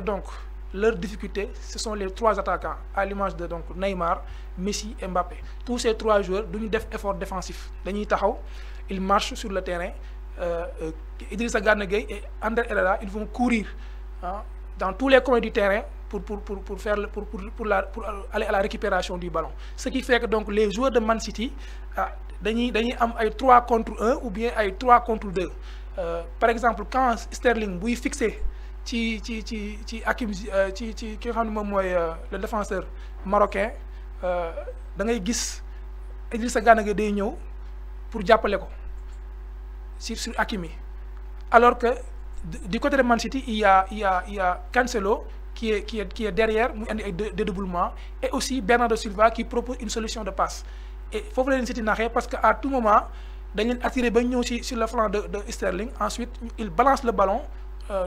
Donc leur difficulté, ce sont les 3 attaquants, à l'image de donc Neymar, Messi et Mbappé. Tous ces 3 joueurs duñu def effort défensif dañuy taxaw, ils marchent sur le terrain. Idrissa Gana Gueye et Ander Herrera, ils vont courir dans tous les coins du terrain pour aller à la récupération du ballon. Ce qui fait que donc les joueurs de Man City dañuy am ay 3 contre 1 ou bien ay 3 contre 2. Par exemple, quand Sterling buy fixé ci Hakim ci ki nga xam ne moom mooy le défenseur marocain, da ngay gis Idrissa Gana Gueye day ñëw pour jàppale ko sur Hakimi. Alors que du côté de Man City, il y a Cancelo qui est derrière, mu andi ay dédoublement, et aussi Bernardo Silva qui propose une solution de passe. Et foofu la leen City naxee parce que à tout moment dañ leen attiré ba ñëw sur le flanc de Sterling. Ensuite il balance le ballon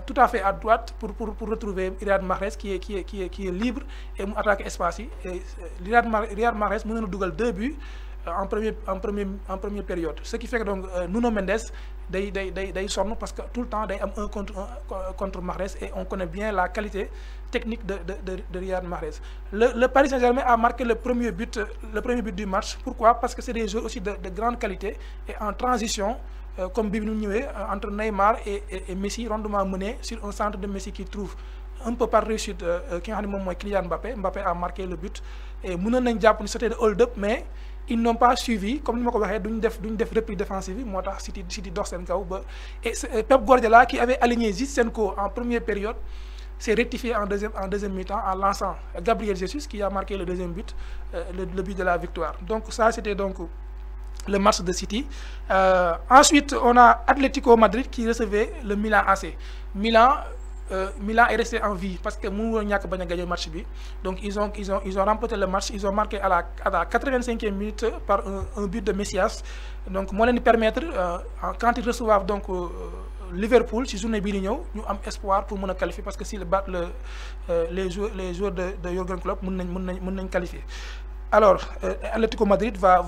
tout à fait à droite pour retrouver Riyad Mahrez qui est libre et mu attaquer espace yi. Et Riyad Mahrez mën na dugal 2 buts en première période. Ce qui fait que donc Nuno Mendes day sonn parce que tout le temps day am 1 contre Mahrez, et on connaît bien la qualité technique de Riyad Mahrez. Le Paris Saint-Germain a marqué le premier but du match. Pourquoi? Parce que c'est des joueurs aussi de grande qualité, et en transition, comme bi ñu ñëwee entre Neymar et Messi, rondement mené sur un centre de Messi qui trouve un peu par réussite ki nga xam ne moom mooy Kylian Mbappé. Mbappé a marqué le but, et mënoon nañ jàpp ni c'était de hold-up, mais ils n'ont pas suivi. Comme ni ma ko waxee duñ def repli défensif bi, moo tax City dox seen kaw ba. Et Pep Guardiola qui avait aligné Zinchenko en première période s'est rectifié en deuxième mi-temps en lançant Gabriel Jesus qui a marqué le deuxième but, le but de la victoire. Donc ça c'était donc le match de City. Ensuite on a Atlético Madrid qui recevait le Milan AC. Milan est resté en vie parce que mënu woon ñàkk bañ a gagner match bi. Donc ils ont remporté le match. Ils ont marqué à la 85e minute par un but de Messias. Donc moo leen di permettre quand ils reçoivent donc Liverpool ci journée bii di ñëw ñu am espoir pour mën a qualifier, parce que s'ils battent les joueurs de Jürgen Klopp mën nañ qualifier. Alors Atlético Madrid va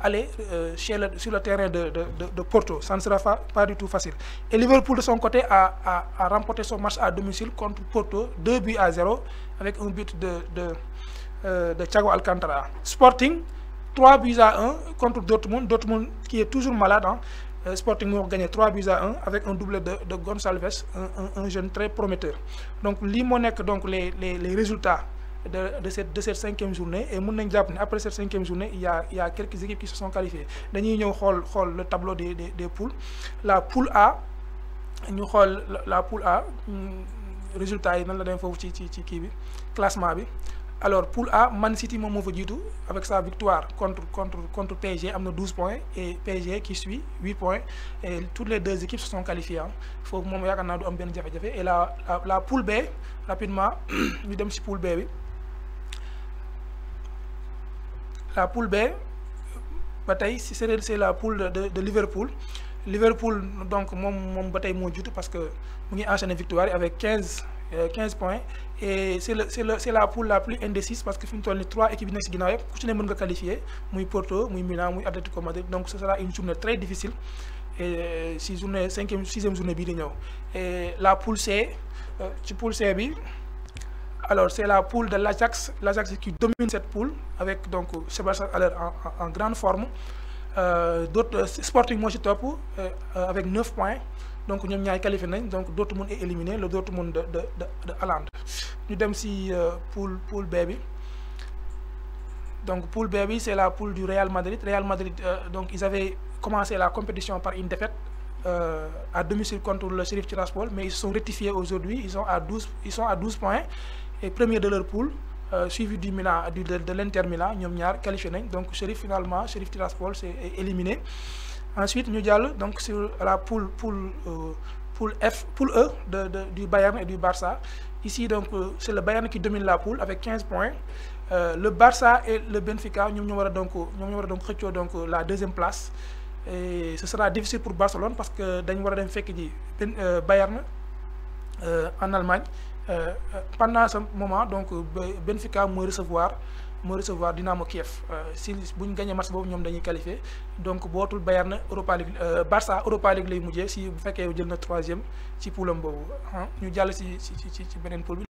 aller sur le terrain de Porto. Ça ne sera pas du tout facile. Et Liverpool de son côté a remporté son match à domicile contre Porto 2-0 avec un but de Thiago Alcantara. Sporting 3-1 contre Dortmund qui est toujours malade. Sporting moo gagné 3-1 avec un doublé de Gonçalves, un jeune très prometteur. Donc lii moo nekk donc les résultats de cette 5e journée. Et mën nañ jàpp ne après cette 5e journée il y a quelques équipes qui se sont qualifiées. Dañuy ñëw xool le tableau des poules. La poule A, ñu xool la poule A, résultats yi nan la dem foofu ci kii bi classement bi. Alors poule A, Man City moom moo fa jiitu avec sa victoire contre PSG, am na 12 points, et PSG qui suit 8 points, et toutes les 2 équipes se sont qualifiées. Foofu moom yaakaar naa du am benn jafe-jafe. Et la poule B, rapidement ñu dem ci poule B bi. La poule B ba tey c'est la poule de Liverpool. Liverpool donc moom ba tey moo jiitu parce que mu ngi enchaîner victoire avec 15 points, et c'est la poule la plus indécise parce que fi mu toll ni 3 équipes yi nekk ci ginnaaw yëpp ku ci ne mën nga qualifier, muy Porto, muy Milan, muy Atlético Madrid. Donc ce sera une journée très difficile, et si journée 6e journée bii di ñëw. Et la poule C, ci poule C bi, alors c'est la poule de l'Ajax qui domine cette poule avec donc Sébastien Haller en grande forme. D'autres Sporting moo ci topp avec 9 points. Donc ñoom ñaay qualifié nañ. Donc Dortmund est éliminé, le Dortmund de Haaland. ñu dem ci poule B bi. Donc poule B bi c'est la poule du Real Madrid. Donc ils avaient commencé la compétition par une défaite à domicile contre le Sheriff Tiraspol, mais ils se sont rectifiés aujourd'hui. Ils sont à 12 points, et premier de leur poule, suivi du Milan, de l'Inter Milan. ñoom ñaar qualifié nañ. Donc Sheriff Tiraspol c'est éliminé. Ensuite ñu jàll donc sur la poule E du Bayern et du Barça. Ici donc c'est le Bayern qui domine la poule avec 15 points. Le Barça et le Benfica ñoom ñoo war a donc xëccoo donc la 2e place. Et ce sera difficile pour Barcelone parce que dañu war a dem fekk ji Bayern en Allemagne. Pendant ce moment donc Benfica mooy recevoir moo recevoir Dynamo Kiev si buñ gagné match boobu ñoom dañuy qualifié donc bootul Bayern Europa League Barça Europa League lay mujjee si bu fekkee jël na 3e ci poulam boobu ñu jàll si beneen poule bi.